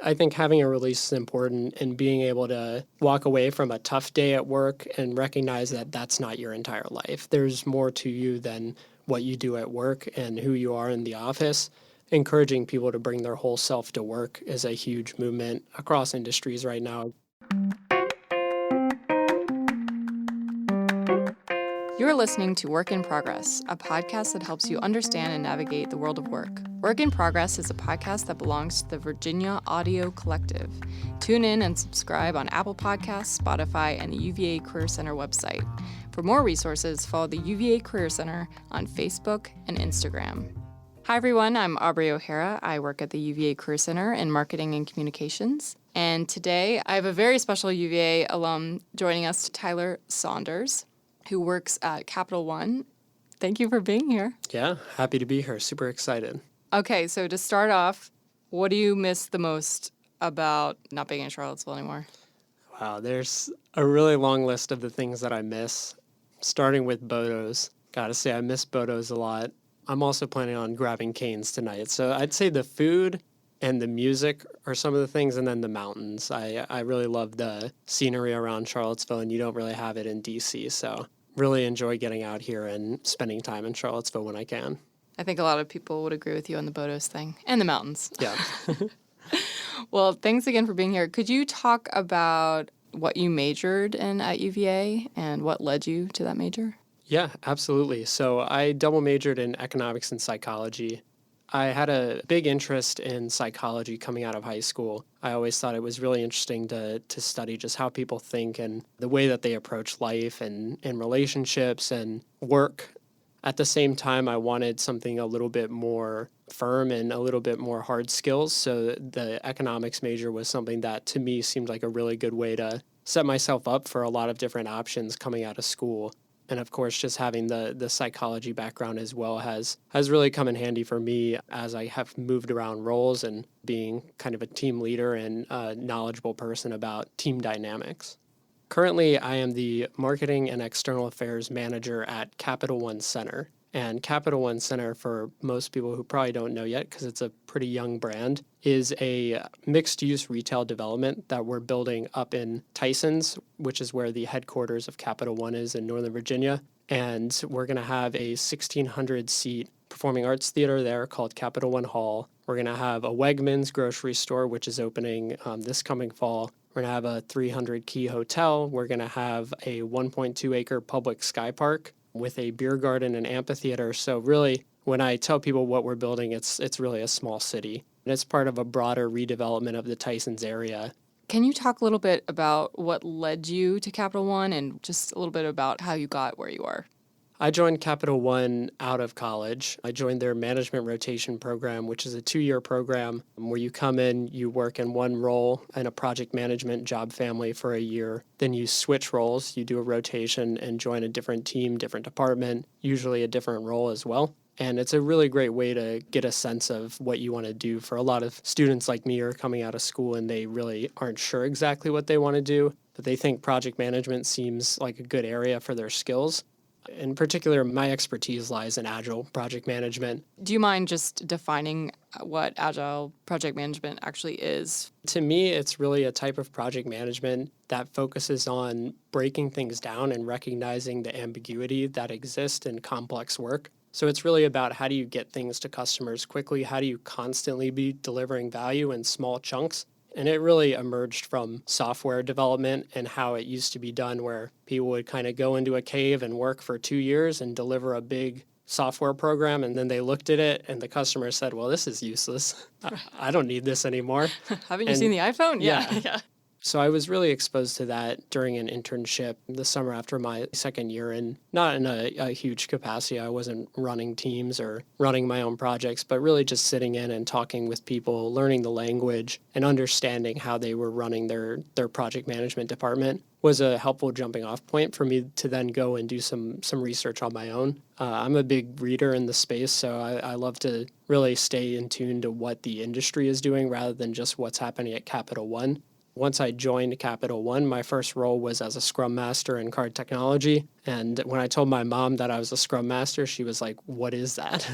I think having a release is important and being able to walk away from a tough day at work and recognize that that's not your entire life. There's more to you than what you do at work and who you are in the office. Encouraging people to bring their whole self to work is a huge movement across industries right now. You're listening to Work in Progress, a podcast that helps you understand and navigate the world of work. Work in Progress is a podcast that belongs to the Virginia Audio Collective. Tune in and subscribe on Apple Podcasts, Spotify, and the UVA Career Center website. For more resources, follow the UVA Career Center on Facebook and Instagram. Hi, everyone. I'm Aubrey O'Hara. I work at the UVA Career Center in Marketing and Communications. And today, I have a very special UVA alum joining us, Tyler Saunders, who works at Capital One. Thank you for being here. Yeah, happy to be here. Super excited. Okay, so to start off, what do you miss the most about not being in Charlottesville anymore? Wow, there's a really long list of the things that I miss, starting with Bodo's. Gotta say, I miss Bodo's a lot. I'm also planning on grabbing Canes tonight. So I'd say the food and the music are some of the things, and then the mountains. I really love the scenery around Charlottesville, and you don't really have it in D.C., so really enjoy getting out here and spending time in Charlottesville when I can. I think a lot of people would agree with you on the Bodos thing and the mountains. Yeah. Well, thanks again for being here. Could you talk about what you majored in at UVA and what led you to that major? Yeah, absolutely. So I double majored in economics and psychology. I had a big interest in psychology coming out of high school. I always thought it was really interesting to study just how people think and the way that they approach life and relationships and work. At the same time, I wanted something a little bit more firm and a little bit more hard skills. So the economics major was something that to me seemed like a really good way to set myself up for a lot of different options coming out of school. And of course, just having the psychology background as well has really come in handy for me as I have moved around roles and being kind of a team leader and a knowledgeable person about team dynamics. Currently, I am the Marketing and External Affairs Manager at Capital One Center. And Capital One Center, for most people who probably don't know yet because it's a pretty young brand, is a mixed-use retail development that we're building up in Tysons, which is where the headquarters of Capital One is in Northern Virginia. And we're going to have a 1,600-seat performing arts theater there called Capital One Hall. We're going to have a Wegmans grocery store, which is opening this coming fall. We're going to have a 300-key hotel. We're going to have a 1.2-acre public sky park with a beer garden and amphitheater. So really, when I tell people what we're building, it's really a small city. And it's part of a broader redevelopment of the Tysons area. Can you talk a little bit about what led you to Capital One and just a little bit about how you got where you are? I joined Capital One out of college. I joined their management rotation program, which is a 2-year program where you come in, you work in one role in a project management job family for a year. Then you switch roles, you do a rotation and join a different team, different department, usually a different role as well. And it's a really great way to get a sense of what you want to do. For a lot of students like me who are coming out of school and they really aren't sure exactly what they want to do, but they think project management seems like a good area for their skills. In particular, my expertise lies in agile project management. Do you mind just defining what agile project management actually is? To me, it's really a type of project management that focuses on breaking things down and recognizing the ambiguity that exists in complex work. So it's really about how do you get things to customers quickly? How do you constantly be delivering value in small chunks? And it really emerged from software development and how it used to be done, where people would kind of go into a cave and work for 2 years and deliver a big software program. And then they looked at it and the customer said, well, this is useless. I don't need this anymore. Haven't you seen the iPhone? Yeah. So I was really exposed to that during an internship the summer after my second year, and not in a huge capacity. I wasn't running teams or running my own projects, but really just sitting in and talking with people, learning the language, and understanding how they were running their project management department was a helpful jumping off point for me to then go and do some research on my own. I'm a big reader in the space, so I love to really stay in tune to what the industry is doing rather than just what's happening at Capital One. Once I joined Capital One, my first role was as a Scrum Master in card technology. And when I told my mom that I was a Scrum Master, she was like, what is that?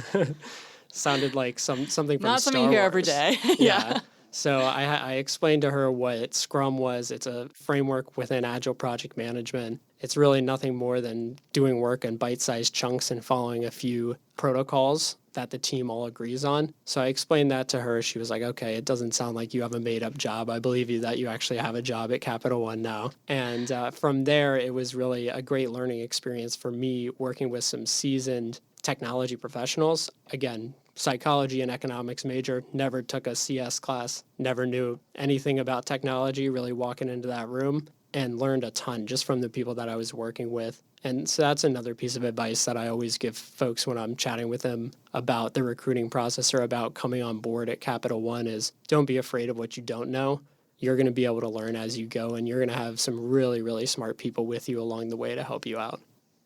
Sounded like something from Not Star something you hear Wars. every day. Yeah. So I explained to her what Scrum was. It's a framework within Agile project management. It's really nothing more than doing work in bite-sized chunks and following a few protocols that the team all agrees on. So I explained that to her. She was like, okay, it doesn't sound like you have a made-up job. I believe you that you actually have a job at Capital One now. And from there, it was really a great learning experience for me working with some seasoned technology professionals. Again, psychology and economics major, never took a CS class, never knew anything about technology, really walking into that room and learned a ton just from the people that I was working with. And so that's another piece of advice that I always give folks when I'm chatting with them about the recruiting process or about coming on board at Capital One is don't be afraid of what you don't know. You're going to be able to learn as you go, and you're going to have some really, really smart people with you along the way to help you out.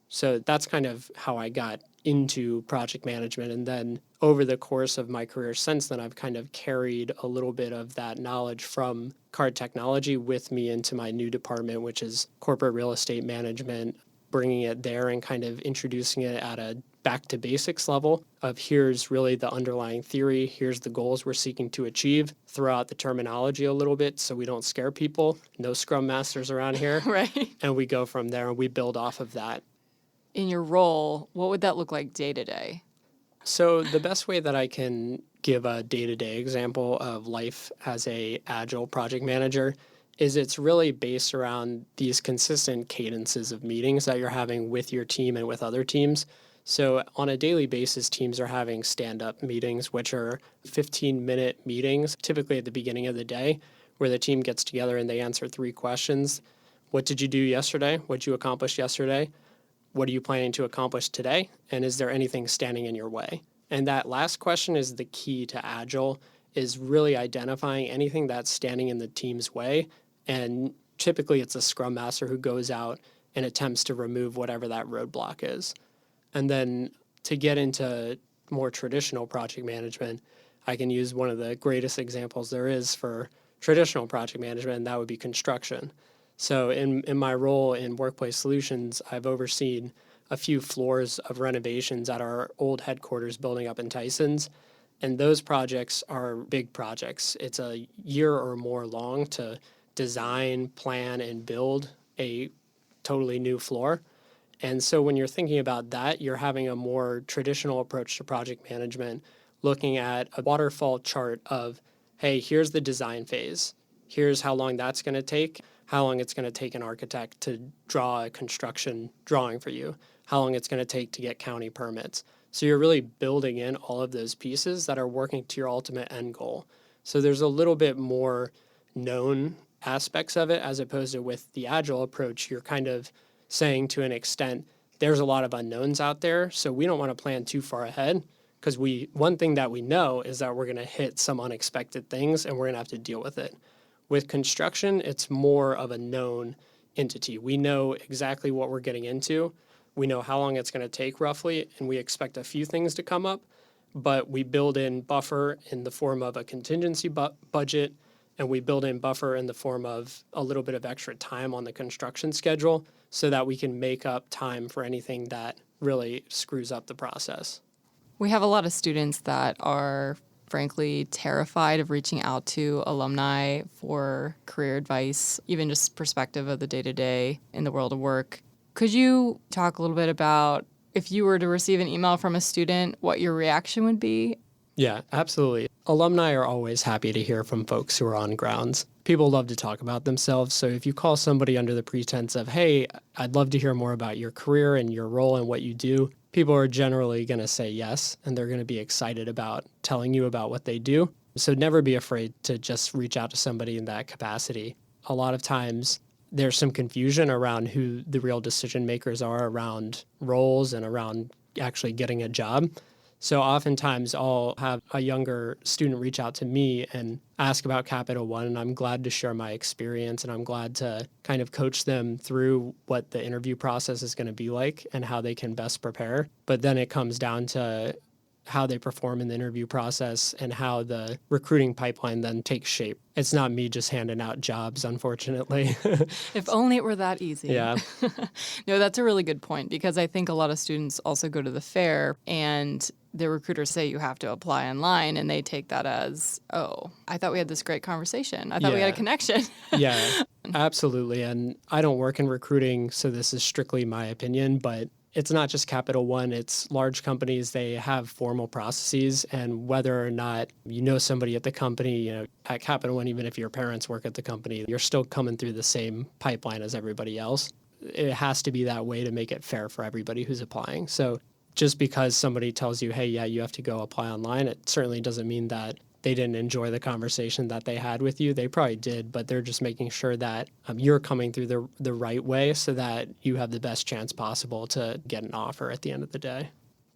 So that's kind of how I got into project management. And then over the course of my career since then, I've kind of carried a little bit of that knowledge from card technology with me into my new department, which is corporate real estate management, bringing it there and kind of introducing it at a back to basics level of here's really the underlying theory, here's the goals we're seeking to achieve, throw out the terminology a little bit so we don't scare people. No Scrum Masters around here. Right. And we go from there and we build off of that. In your role, what would that look like day to day? So the best way that I can give a day-to-day example of life as a agile project manager is it's really based around these consistent cadences of meetings that you're having with your team and with other teams. So on a daily basis, teams are having stand-up meetings, which are 15-minute meetings, typically at the beginning of the day, where the team gets together and they answer 3 questions. What did you do yesterday? What did you accomplish yesterday? What are you planning to accomplish today? And is there anything standing in your way? And that last question is the key to Agile, is really identifying anything that's standing in the team's way. And typically it's a Scrum Master who goes out and attempts to remove whatever that roadblock is. And then to get into more traditional project management, I can use one of the greatest examples there is for traditional project management, and that would be construction. So in my role in Workplace Solutions, I've overseen a few floors of renovations at our old headquarters building up in Tysons. And those projects are big projects. It's a year or more long to design, plan, and build a totally new floor. And so when you're thinking about that, you're having a more traditional approach to project management, looking at a waterfall chart of, hey, here's the design phase. Here's how long that's going to take, how long it's going to take an architect to draw a construction drawing for you, how long it's going to take to get county permits. So you're really building in all of those pieces that are working to your ultimate end goal. So there's a little bit more known aspects of it as opposed to with the Agile approach, you're kind of saying to an extent, there's a lot of unknowns out there, so we don't want to plan too far ahead because one thing that we know is that we're going to hit some unexpected things and we're going to have to deal with it. With construction, it's more of a known entity. We know exactly what we're getting into. We know how long it's going to take roughly, and we expect a few things to come up, but we build in buffer in the form of a contingency budget, and we build in buffer in the form of a little bit of extra time on the construction schedule so that we can make up time for anything that really screws up the process. We have a lot of students that are frankly terrified of reaching out to alumni for career advice, even just perspective of the day-to-day in the world of work. Could you talk a little bit about if you were to receive an email from a student, what your reaction would be? Yeah, absolutely. Alumni are always happy to hear from folks who are on grounds. People love to talk about themselves. So if you call somebody under the pretense of, hey, I'd love to hear more about your career and your role and what you do, people are generally going to say yes, and they're going to be excited about telling you about what they do. So never be afraid to just reach out to somebody in that capacity. A lot of times there's some confusion around who the real decision makers are around roles and around actually getting a job. So oftentimes I'll have a younger student reach out to me and ask about Capital One, and I'm glad to share my experience, and I'm glad to kind of coach them through what the interview process is going to be like and how they can best prepare. But then it comes down to how they perform in the interview process and how the recruiting pipeline then takes shape. It's not me just handing out jobs, unfortunately. If only it were that easy. Yeah. No, that's a really good point, because I think a lot of students also go to the fair and the recruiters say you have to apply online, and they take that as, oh, I thought we had this great conversation. I thought we had a Yeah. connection. Yeah, absolutely. And I don't work in recruiting, so this is strictly my opinion, but it's not just Capital One, it's large companies. They have formal processes, and whether or not you know somebody at the company, at Capital One, even if your parents work at the company, you're still coming through the same pipeline as everybody else. It has to be that way to make it fair for everybody who's applying. So just because somebody tells you, hey, yeah, you have to go apply online, it certainly doesn't mean that they didn't enjoy the conversation that they had with you. They probably did, but they're just making sure that you're coming through the right way so that you have the best chance possible to get an offer at the end of the day.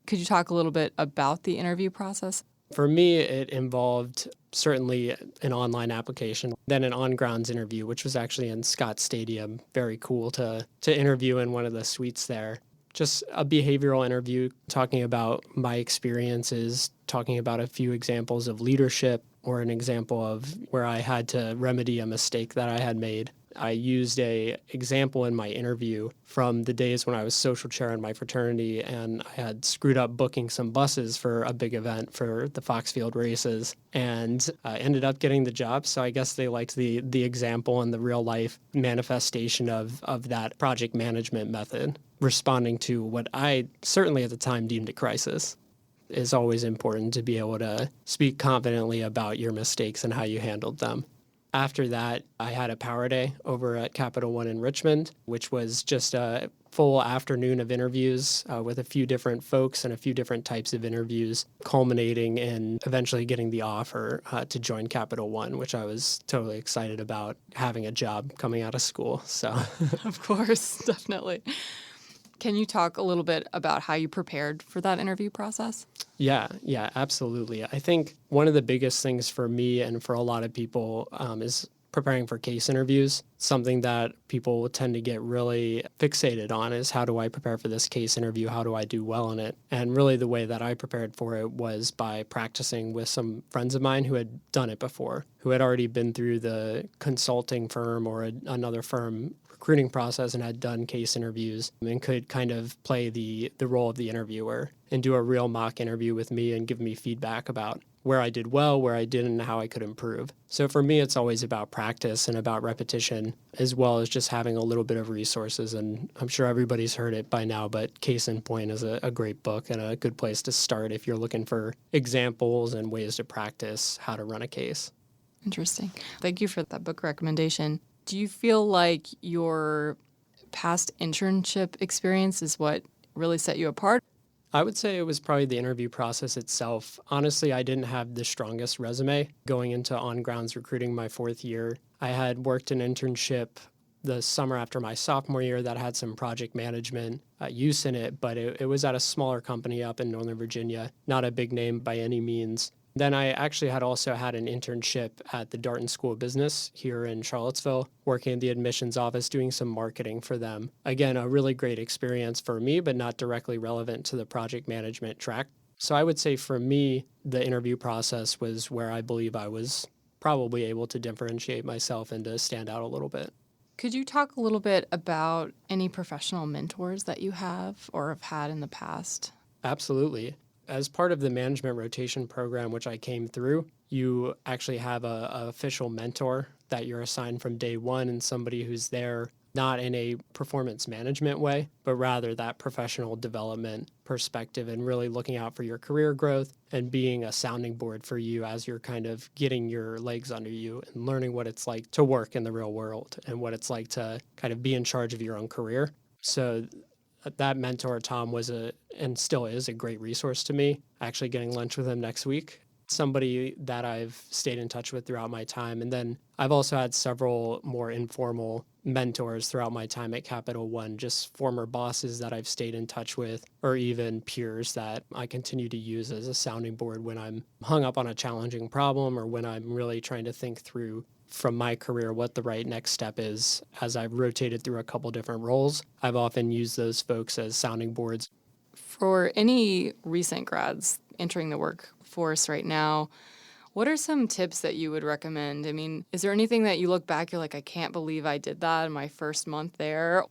Could you talk a little bit about the interview process? For me, it involved certainly an online application, then an on-grounds interview, which was actually in Scott Stadium. Very cool to interview in one of the suites there. Just a behavioral interview, talking about my experiences, talking about a few examples of leadership or an example of where I had to remedy a mistake that I had made. I used a example in my interview from the days when I was social chair in my fraternity, and I had screwed up booking some buses for a big event for the Foxfield races, and I ended up getting the job. So I guess they liked the example and the real life manifestation of that project management method, responding to what I certainly at the time deemed a crisis. Is always important to be able to speak confidently about your mistakes and how you handled them. After that, I had a power day over at Capital One in Richmond, which was just a full afternoon of interviews with a few different folks and a few different types of interviews, culminating in eventually getting the offer to join Capital One, which I was totally excited about, having a job coming out of school. So, Of course, definitely. Can you talk a little bit about how you prepared for that interview process? Yeah, absolutely. I think one of the biggest things for me and for a lot of people is preparing for case interviews. Something that people tend to get really fixated on is, how do I prepare for this case interview? How do I do well in it? And really the way that I prepared for it was by practicing with some friends of mine who had done it before, who had already been through the consulting firm or another firm recruiting process and had done case interviews and could kind of play the role of the interviewer and do a real mock interview with me and give me feedback about where I did well, where I didn't, and how I could improve. So for me, it's always about practice and about repetition, as well as just having a little bit of resources. And I'm sure everybody's heard it by now, but Case in Point is a great book and a good place to start if you're looking for examples and ways to practice how to run a case. Interesting. Thank you for that book recommendation. Do you feel like your past internship experience is what really set you apart? I would say it was probably the interview process itself. Honestly, I didn't have the strongest resume going into on-grounds recruiting my fourth year. I had worked an internship the summer after my sophomore year that had some project management use in it, but it was at a smaller company up in Northern Virginia, not a big name by any means. Then I actually had also had an internship at the Darton School of Business here in Charlottesville, working in the admissions office, doing some marketing for them. Again, a really great experience for me, but not directly relevant to the project management track. So I would say for me, the interview process was where I believe I was probably able to differentiate myself and to stand out a little bit. Could you talk a little bit about any professional mentors that you have or have had in the past? Absolutely. As part of the management rotation program, which I came through, you actually have a official mentor that you're assigned from day one, and somebody who's there not in a performance management way, but rather that professional development perspective and really looking out for your career growth and being a sounding board for you as you're kind of getting your legs under you and learning what it's like to work in the real world and what it's like to kind of be in charge of your own career. So that mentor, Tom, was and still is a great resource to me. Actually getting lunch with him next week. Somebody that I've stayed in touch with throughout my time. And then I've also had several more informal mentors throughout my time at Capital One, just former bosses that I've stayed in touch with, or even peers that I continue to use as a sounding board when I'm hung up on a challenging problem or when I'm really trying to think through from my career what the right next step is. As I've rotated through a couple different roles, I've often used those folks as sounding boards. For any recent grads, entering the workforce right now. What are some tips that you would recommend? I mean, is there anything that you look back, you're like, I can't believe I did that in my first month there?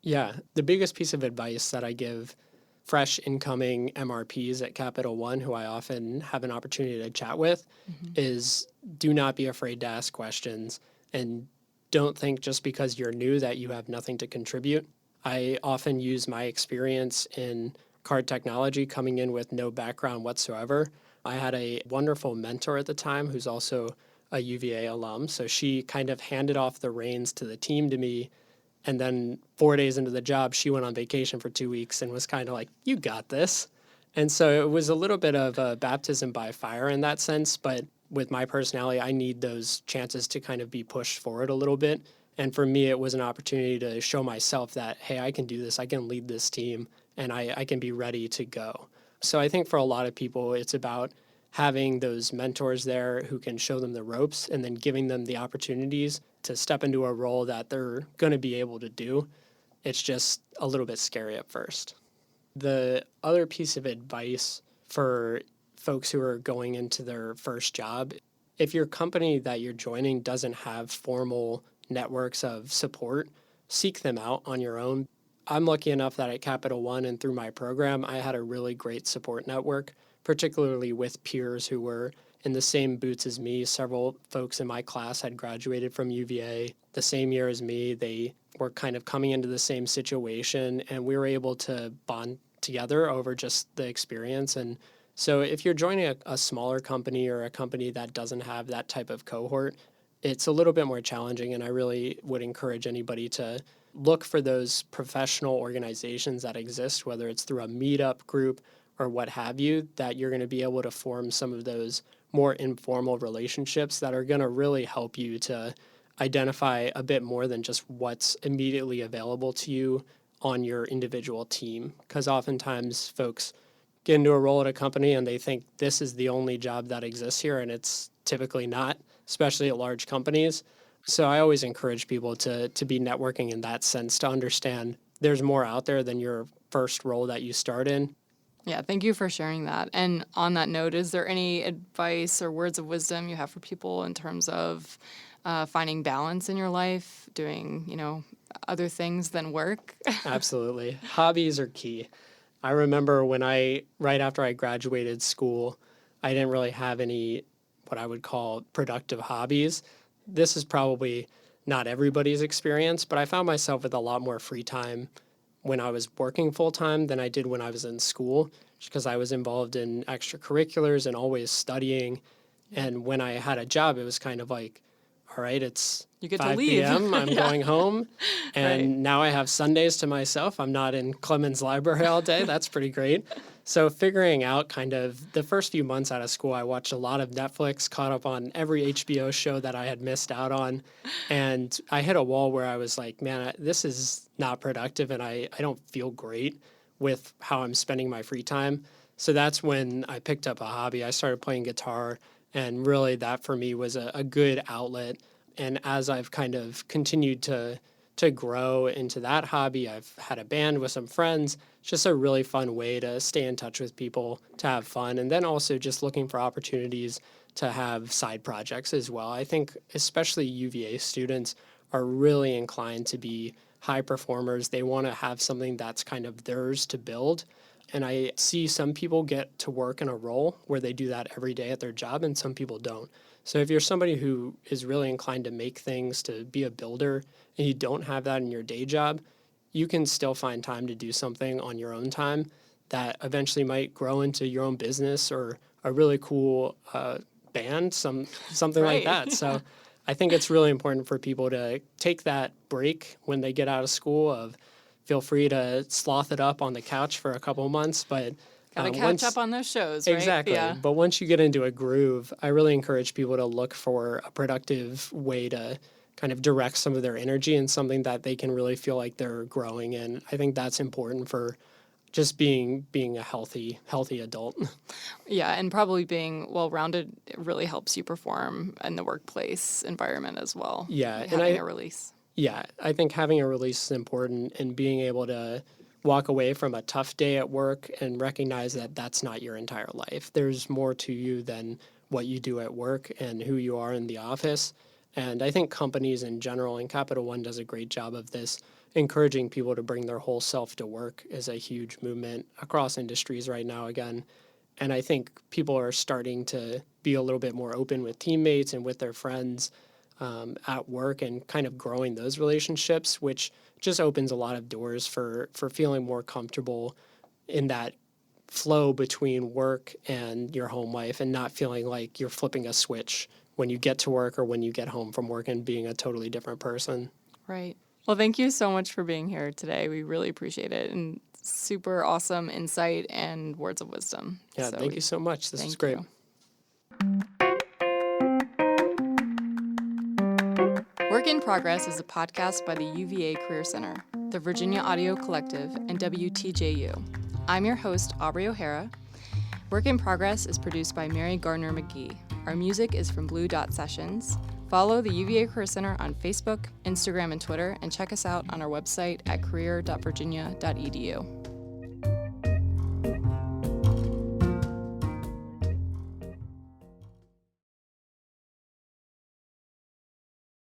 Yeah, the biggest piece of advice that I give fresh incoming MRPs at Capital One, who I often have an opportunity to chat with, is do not be afraid to ask questions and don't think just because you're new that you have nothing to contribute. I often use my experience in card technology coming in with no background whatsoever. I had a wonderful mentor at the time who's also a UVA alum. So she kind of handed off the reins to the team to me. And then 4 days into the job, she went on vacation for 2 weeks and was kind of like, you got this. And so it was a little bit of a baptism by fire in that sense. But with my personality, I need those chances to kind of be pushed forward a little bit. And for me, it was an opportunity to show myself that, hey, I can do this, I can lead this team, and I can be ready to go. So I think for a lot of people, it's about having those mentors there who can show them the ropes and then giving them the opportunities to step into a role that they're going to be able to do. It's just a little bit scary at first. The other piece of advice for folks who are going into their first job, if your company that you're joining doesn't have formal networks of support, seek them out on your own. I'm lucky enough that at Capital One and through my program, I had a really great support network, particularly with peers who were in the same boots as me. Several folks in my class had graduated from UVA the same year as me. They were kind of coming into the same situation, and we were able to bond together over just the experience. And so if you're joining a smaller company or a company that doesn't have that type of cohort, it's a little bit more challenging, and I really would encourage anybody to look for those professional organizations that exist, whether it's through a meetup group or what have you, that you're going to be able to form some of those more informal relationships that are going to really help you to identify a bit more than just what's immediately available to you on your individual team. Because oftentimes folks get into a role at a company and they think this is the only job that exists here, and it's typically not, especially at large companies. So I always encourage people to be networking in that sense, to understand there's more out there than your first role that you start in. Yeah, thank you for sharing that. And on that note, is there any advice or words of wisdom you have for people in terms of finding balance in your life, doing, other things than work? Absolutely. Hobbies are key. I remember right after I graduated school, I didn't really have any what I would call productive hobbies. This is probably not everybody's experience, but I found myself with a lot more free time when I was working full time than I did when I was in school, just because I was involved in extracurriculars and always studying. And when I had a job, it was kind of like, all right, it's You get to 5 leave. p.m., I'm Yeah. going home. And Right. now I have Sundays to myself. I'm not in Clemens Library all day. That's pretty great. So figuring out kind of the first few months out of school, I watched a lot of Netflix, caught up on every HBO show that I had missed out on. And I hit a wall where I was like, man, this is not productive and I don't feel great with how I'm spending my free time. So that's when I picked up a hobby. I started playing guitar, and really that for me was a good outlet. And as I've kind of continued to grow into that hobby, I've had a band with some friends. It's just a really fun way to stay in touch with people, to have fun, and then also just looking for opportunities to have side projects as well. I think especially UVA students are really inclined to be high performers. They want to have something that's kind of theirs to build. And I see some people get to work in a role where they do that every day at their job, and some people don't. So if you're somebody who is really inclined to make things, to be a builder, and you don't have that in your day job, you can still find time to do something on your own time that eventually might grow into your own business or a really cool band, something like Right. that. So I think it's really important for people to take that break when they get out of school. Of feel free to sloth it up on the couch for a couple of months, but Gotta catch once up on those shows, right? exactly. Yeah. But once you get into a groove, I really encourage people to look for a productive way to kind of direct some of their energy in something that they can really feel like they're growing in. I think that's important for just being a healthy adult. Yeah, and probably being well-rounded really helps you perform in the workplace environment as well. Yeah, and Having a release. I think having a release is important, and being able to walk away from a tough day at work and recognize that that's not your entire life. There's more to you than what you do at work and who you are in the office. And I think companies in general, and Capital One does a great job of this, encouraging people to bring their whole self to work is a huge movement across industries right now again. And I think people are starting to be a little bit more open with teammates and with their friends at work and kind of growing those relationships, which just opens a lot of doors for feeling more comfortable in that flow between work and your home life and not feeling like you're flipping a switch when you get to work or when you get home from work and being a totally different person. Right. Well, thank you so much for being here today. We really appreciate it. And super awesome insight and words of wisdom. Yeah, thank you so much. This was great. You. Work in Progress is a podcast by the UVA Career Center, the Virginia Audio Collective, and WTJU. I'm your host, Aubrey O'Hara. Work in Progress is produced by Mary Gardner McGee. Our music is from Blue Dot Sessions. Follow the UVA Career Center on Facebook, Instagram, and Twitter, and check us out on our website at career.virginia.edu.